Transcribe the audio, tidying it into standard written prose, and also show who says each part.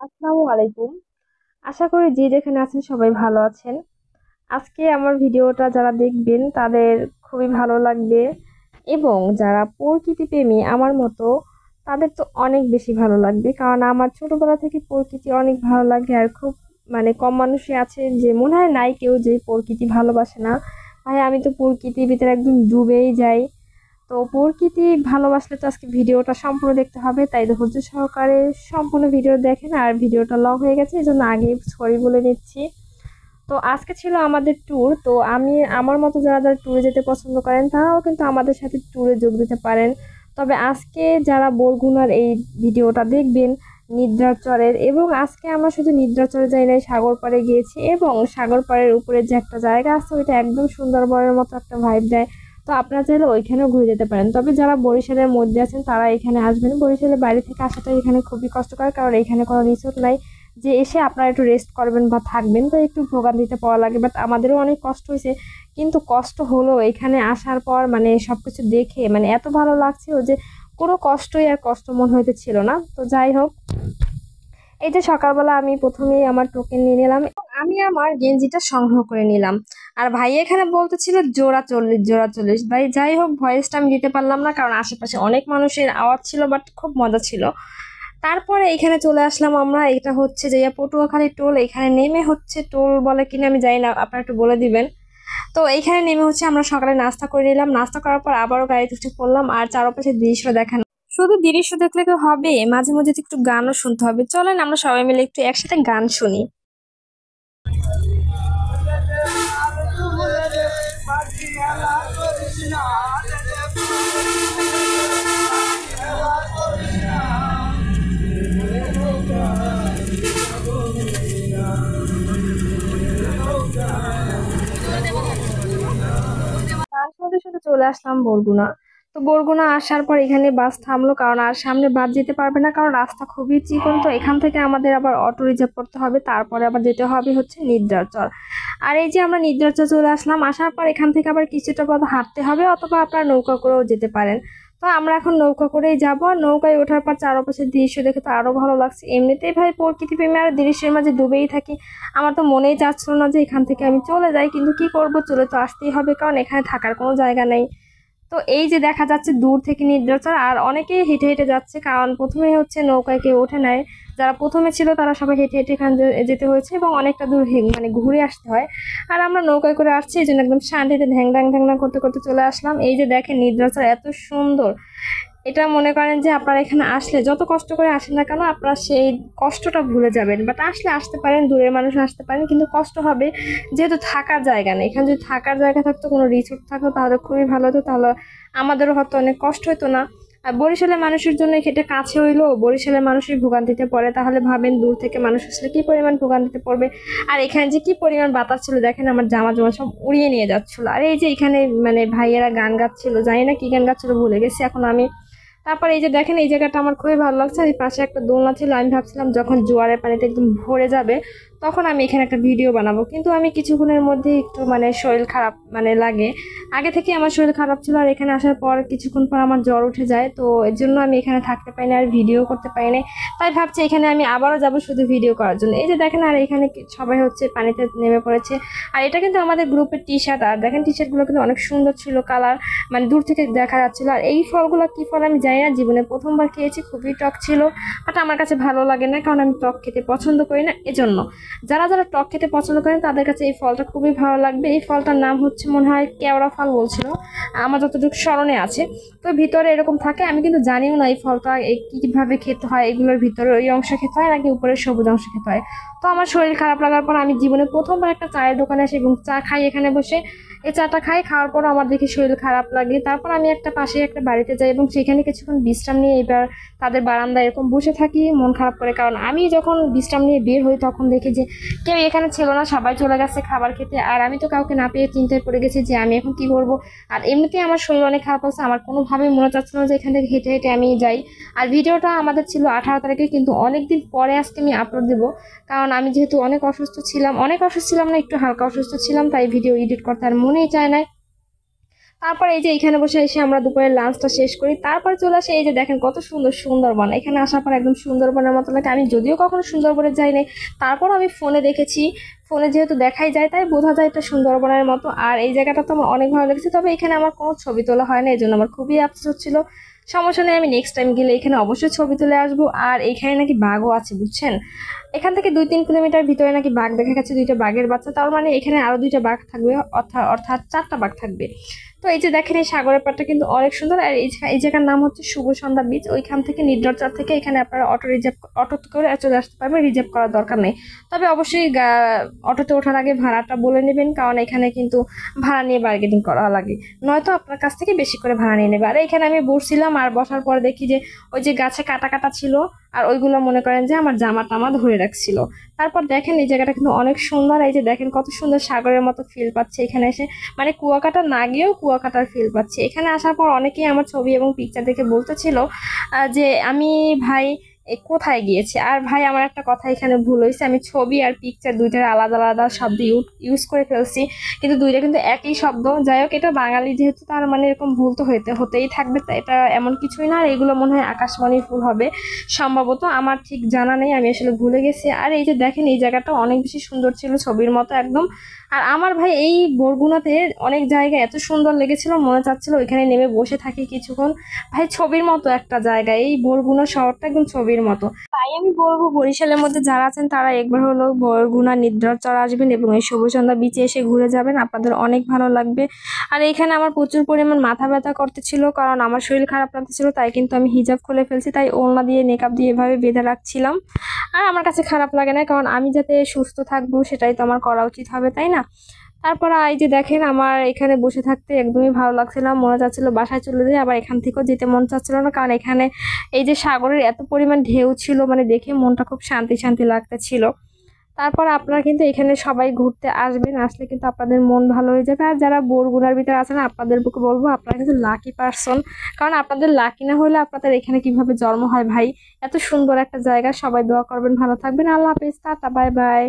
Speaker 1: আসসালামু আলাইকুম। আশা করি যে যেখানে আছেন সবাই ভালো আছেন। আজকে আমার ভিডিওটা যারা দেখবেন তাদের খুবই ভালো লাগবে, এবং যারা প্রকৃতি প্রেমী আমার মতো তাদের তো অনেক বেশি ভালো লাগবে, কারণ আমার ছোটবেলা থেকে প্রকৃতি অনেক ভালো লাগে। আর খুব কম মানুষই আছে, যে মনে হয় নাই কেউ যে প্রকৃতি ভালোবাসে না। ভাই আমি তো প্রকৃতির ভিতরে একদম ডুবেই যাই। তো প্রকৃতি ভালোবাসলে তো আজকে ভিডিওটা সম্পূর্ণ দেখতে হবে, তাই ধৈর্য সহকারে সম্পূর্ণ ভিডিও দেখেন। আর ভিডিওটা লং হয়ে গেছে, এই জন্য আগে সরি বলে নিচ্ছি। তো আজকে ছিল আমাদের ট্যুর। তো আমি আমার মতো যারা যারা ট্যুরে যেতে পছন্দ করেন তারাও কিন্তু আমাদের সাথে ট্যুরে যোগ দিতে পারেন। তবে আজকে যারা বরগুনার এই ভিডিওটা দেখবেন নিদ্রাচরের, এবং আজকে আমরা শুধু নিদ্রাচরে যাই নাই, সাগর পাড়ে গিয়েছি, এবং সাগর পাড়ের উপরে যে একটা জায়গা আছে ওইটা একদম সুন্দরবনের মতো একটা ভাইব দেয়। তো আপনারা চাইলে ওইখানেও ঘুরে যেতে পারেন। তবে যারা বরিশালের মধ্যে আছেন তারা এখানে আসবেন। বরিশালের বাইরে থেকে আসাটা এখানে খুবই কষ্টকর, কারণ এখানে কোনো রিসোর্ট নাই যে এসে আপনারা একটু রেস্ট করবেন বা থাকবেন। তো একটু ভোগান্তিতে পড়া লাগে, বাট আমাদেরও অনেক কষ্ট হয়েছে। কিন্তু কষ্ট হলো এখানে আসার পর, সবকিছু দেখে এত ভালো লাগছিল যে কোনো কষ্টই আর কষ্ট মনে হইতে ছিল না। তো যাই হোক, এই যে সকালবেলা আমি প্রথমেই আমার টোকেন নিয়ে নিলাম, এবং আমি আমার গেঞ্জিটা সংগ্রহ করে নিলাম। আর ভাই এখানে বলতেছিল জোড়া 40, জোড়া 40। ভাই যাই হোক, ভয়েসটা আমি দিতে পারলাম না কারণ আশেপাশে অনেক মানুষের আওয়াজ ছিল, বাট খুব মজা ছিল। তারপরে এখানে চলে আসলাম আমরা। এটা হচ্ছে যে পটুয়াখালী টোল। এখানে নেমে হচ্ছে, টোল বলে কিনা আমি জানি না, আপনারা একটু বলে দিবেন। তো এইখানে নেমে হচ্ছে আমরা সকালে নাস্তা করে নিলাম। নাস্তা করার পর আবারও গাড়িতে উঠে পড়লাম, আর চারপাশে দৃশ্য দেখানো। শুধু দৃশ্য দেখলে কি হবে, মাঝে মধ্যে তো একটু গানও শুনতে হবে। চলেন আমরা সবাই মিলে একটু একসাথে গান শুনি। গান শুনতে শুনতে চলে আসলাম বরগুনা। তো বরগুনা আসার পর এখানে বাস থামলো, কারণ আর সামনে বাস যেতে পারবে না, কারণ রাস্তা খুবই চিকন। তো এখান থেকে আমাদের আবার অটো রিজার্ভ করতে হবে, তারপরে আবার যেতে হবে হচ্ছে নিদ্রাচর। আর এই যে আমরা নিদ্রাচর চলে আসলাম। আসার পর এখান থেকে আবার কিছুটা পথ হাঁটতে হবে, অথবা আপনারা নৌকা করেও যেতে পারেন। তো আমরা এখন নৌকা করেই যাব। আর নৌকায় ওঠার পর চারপাশের দৃশ্য দেখে তো আরো ভালো লাগছে। এমনিতেই ভাই প্রকৃতি প্রেমী আর দৃশ্যের মাঝে ডুবেই থাকি। আমার তো মনেই চাচ্ছিল না যে এখান থেকে আমি চলে যাই, কিন্তু কি করব, চলে তো আসতেই হবে, কারণ এখানে থাকার কোনো জায়গা নেই। তো এই যে দেখা যাচ্ছে দূর থেকে নির্ঝর, আর অনেকেই হেঁটে হেঁটে যাচ্ছে, কারণ প্রথমে হচ্ছে নৌকায় কেউ ওঠে নাই। যারা প্রথমে ছিল তারা সবাই হেঁটে হেঁটে এখানে যেতে হয়েছে, এবং অনেকটা দূর ঘুরে আসতে হয়। আর আমরা নৌকায় করে আসছি, এই জন্য একদম শান্তিতে ঢ্যাং ঢ্যাং ঢ্যাং ঢ্যাং করতে করতে চলে আসলাম। এই যে দেখেন নির্ঝর এত সুন্দর। এটা মনে করেন যে আপনারা এখানে আসলে যত কষ্ট করে আসেন না কেন, আপনারা সেই কষ্টটা ভুলে যাবেন। বাট আসলে আসতে পারেন, দূরের মানুষ আসতে পারেন, কিন্তু কষ্ট হবে যেহেতু থাকার জায়গা নেই। এখানে যদি থাকার জায়গা থাকতো, কোনো রিসোর্ট থাকতো, তাহলে খুবই ভালো হতো, তাহলে আমাদেরও হয়তো অনেক কষ্ট হতো না। আর বরিশালের মানুষের জন্য খেটে কাছে হইলো বরিশালের মানুষই ভোগান্তিতে পড়ে, তাহলে ভাবেন দূর থেকে মানুষ আসলে কি পরিমাণ ভোগান্তিতে পড়বে। আর এখানে যে কি পরিমাণ বাতাস ছিল দেখেন, আমার জামা জমা সব উড়িয়ে নিয়ে যাচ্ছিল। আর এই যে এখানে ভাইয়েরা গান গাচ্ছিল, জানি না কি গান গাচ্ছিল, ভুলে গেছি এখন আমি। তারপর এই যে দেখেন, এই জায়গাটা আমার খুবই ভালো লাগছে। আর এই পাশে একটা দোলনা ছিল। আমি ভাবছিলাম যখন জোয়ারের পানিতে একদম ভরে যাবে তখন আমি এখানে একটা ভিডিও বানাবো, কিন্তু আমি কিছুক্ষণের মধ্যে একটু শরীর খারাপ লাগে। আগে থেকে আমার শরীর খারাপ ছিল, আর এখানে আসার পর কিছুক্ষণ পর আমার জ্বর উঠে যায়। তো এর জন্য আমি এখানে থাকতে পারি না, আর ভিডিও করতে পারি না। তাই ভাবছি এখানে আমি আবারও যাব শুধু ভিডিও করার জন্য। এই যে দেখেন, আর এখানে সবাই হচ্ছে পানিতে নেমে পড়েছে। আর এটা কিন্তু আমাদের গ্রুপের টি শার্ট। আর দেখেন টি শার্ট গুলো কিন্তু অনেক সুন্দর ছিল, কালার দূর থেকে দেখা যাচ্ছিল। আর এই ফলগুলো কি ফল আমি জানি না, জীবনে প্রথমবার খেয়েছি, খুবই টক ছিল। বাট আমার কাছে ভালো লাগে না, কারণ আমি টক খেতে পছন্দ করি না। এজন্য যারা যারা টক খেতে পছন্দ করেন তাদের কাছে এই ফলটা খুবই ভালো লাগবে। এই ফলটার নাম হচ্ছে মনে হয় কেওড়া ফল বলছিল, আমার যতটুকু স্মরণে আছে। তো ভিতরে এরকম থাকে, আমি কিন্তু জানিও না এই ফলটা কিভাবে খেতে হয়, এগুলোর ভিতরে ওই অংশ খেতে হয় নাকি উপরের সবুজ অংশ খেতে হয়। তো আমার শরীর খারাপ লাগার পর আমি জীবনে প্রথমবার একটা চায়ের দোকানে আসি এবং চা খাই এখানে বসে। এই চাটা খাই, খাওয়ার পর আমার দেখি শরীর খারাপ লাগে। তারপর আমি একটা পাশে একটা বাড়িতে যাই এবং সেখানে কিছুক্ষণ বিশ্রাম নিয়ে এবার তাদের বারান্দায় এরকম বসে থাকি মন খারাপ করে, কারণ আমি যখন বিশ্রাম নিয়ে বের হই তখন দেখি যে কেউ এখানে ছিল না, সবাই চলে গেছে খাবার খেতে। আর আমি তো কাউকে না পেয়ে চিন্তায় পড়ে গেছি যে আমি এখন কি করব। আর এমনিতেই আমার শরীর অনেক খারাপ হচ্ছে, আমার কোনোভাবেই মনে চাচ্ছিল না যে এখান থেকে হেঁটে হেঁটে আমি যাই। আর ভিডিওটা আমাদের ছিল 18 তারিখে, কিন্তু অনেকদিন পরে আজকে আমি আপলোড দেবো, কারণ আমি যেহেতু অনেক অসুস্থ ছিলাম, অনেক অসুস্থ ছিলাম না, একটু হালকা অসুস্থ ছিলাম, তাই ভিডিও এডিট করতে আর মনেই চায় না। তারপর এই যে এখানে বসে এসে আমরা দুপুরের লাঞ্চটা শেষ করি, তারপরে চলে আসে এই যে দেখেন কত সুন্দর সুন্দরবন। এখানে আসার পর একদম সুন্দরবনের মতো লাগে। আমি যদিও কখনো সুন্দরবনে যাই নাই, তারপর আমি ফোনে দেখেছি, ফোনে যেহেতু দেখাই যায় তাই বোঝা যায় এটা সুন্দরবনের মতো। আর এই জায়গাটা তো আমার অনেক ভালো লেগেছে, তবে এখানে আমার কোনো ছবি তোলা হয় না, এই জন্য আমার খুবই আফসোস হচ্ছিল। সমস্যা নেই, আমি নেক্সট টাইম গেলে এখানে অবশ্যই ছবি তুলে আসবো। আর এখানে নাকি বাঘও আছে বুঝছেন, এখান থেকে 2-3 কিলোমিটার ভিতরে নাকি বাঘ দেখা গেছে, দুইটা বাঘের বাচ্চা। তার মানে এখানে আরো দুইটা বাঘ থাকবে, অর্থাৎ 4টা বাঘ থাকবে। তো এই যে দেখেন এই সাগরের পাড়টা কিন্তু অনেক সুন্দর। আর এই জায়গার নাম হচ্ছে শুভ সন্ধ্যা বিচ। ওইখান থেকে নিদ্রাচর থেকে এখানে আপনারা অটো করে চলে আসতে পারবেন, রিজার্ভ করার দরকার নেই। তবে অবশ্যই অটোতে ওঠার আগে ভাড়াটা বলে নেবেন, কারণ এখানে কিন্তু ভাড়া নিয়ে বার্গেনিং করা লাগে, নয়তো আপনার কাছ থেকে বেশি করে ভাড়া নিয়ে নেবে। আর এখানে আমি বসছিলাম, আর বসার পর দেখি যে ওই যে গাছে কাটা কাটা ছিল, আর ওইগুলো মনে করেন যে আমার জামা টামা ধরে রাখছিল। তারপর দেখেন এই জায়গাটা কিন্তু অনেক সুন্দর, এই যে দেখেন কত সুন্দর সাগরের মতো ফিল পাচ্ছে এখানে এসে, মানে কুয়াকাটা না গিয়েও কুয়াকাটার ফিল পাচ্ছে। এখানে আসার পর অনেকেই আমার ছবি এবং পিকচার দেখে বলতেছিল যে আমি ভাই কোথায় গিয়েছে। আর ভাই আমার একটা কথা এখানে ভুল হয়েছে, আমি ছবি আর পিকচার দুইটার আলাদা আলাদা শব্দ ইউজ করে ফেলছি, কিন্তু দুইটা কিন্তু একই শব্দ। যাই হোক, এটা বাঙালি যেহেতু, তার মানে এরকম ভুল তো হতেই থাকবে, তা এটা এমন কিছুই না। আর এগুলো মনে হয় আকাশবাণীর ভুল হবে সম্ভবত, আমার ঠিক জানা নেই, আমি আসলে ভুলে গেছি। আর এই যে দেখেন এই জায়গাটা অনেক বেশি সুন্দর ছিল, ছবির মতো একদম। আর আমার ভাই এই বরগুনাতে অনেক জায়গা এত সুন্দর লেগেছিল, মনে চাচ্ছিল ওইখানে নেমে বসে থাকি কিছুক্ষণ। ভাই ছবির মতো একটা জায়গা, এই বরগুনা শহরটা একদম ছবির মতো। তাই আমি বলবো বরিশালের মধ্যে যারা আছেন তারা একবার হলো বরগুনা নিদ্রাচর আসবেন এবং এই শুভসন্ধ্যা বিচে এসে ঘুরে যাবেন, আপনাদের অনেক ভালো লাগবে। আর এইখানে আমার প্রচুর পরিমাণ মাথা ব্যথা করতেছিল, কারণ আমার শরীর খারাপ লাগতেছিল, তাই কিন্তু আমি হিজাব খুলে ফেলছি, তাই ওড়না দিয়ে নেকাব দিয়ে এভাবে বেঁধে রাখছিলাম। আর আমার কাছে খারাপ লাগে না, কারণ আমি যাতে সুস্থ থাকবো সেটাই তো আমার করা উচিত হবে, তাই না? তারপর এই যে দেখেন আমার এখানে বসে থাকতে একদমই ভালো লাগছিল, মনে চাচ্ছিল বাসায় চলে যাই, আবার এখান থেকেও যেতে মন চাচ্ছিল না, কারণ এখানে এই যে সাগরের এত পরিমাণ ঢেউ ছিল, মানে দেখে মনটা খুব শান্তি শান্তি লাগতেছিল। তারপর আপনারা কিন্তু এখানে সবাই ঘুরতে আসবেন, আসলে কিন্তু আপনাদের মন ভালো হয়ে যাবে। আর যারা বরগুনার ভিতরে আছেন আপনাদের বুকে বলবো আপনারা কিন্তু লাকি পারসন, কারণ আপনাদের লাকি না হলে আপনাদের এখানে কিভাবে জন্ম হয় ভাই। এত সুন্দর একটা জায়গা, সবাই দোয়া করবেন, ভালো থাকবেন, আল্লাহ হাফেজ, টাটা, বাই বাই।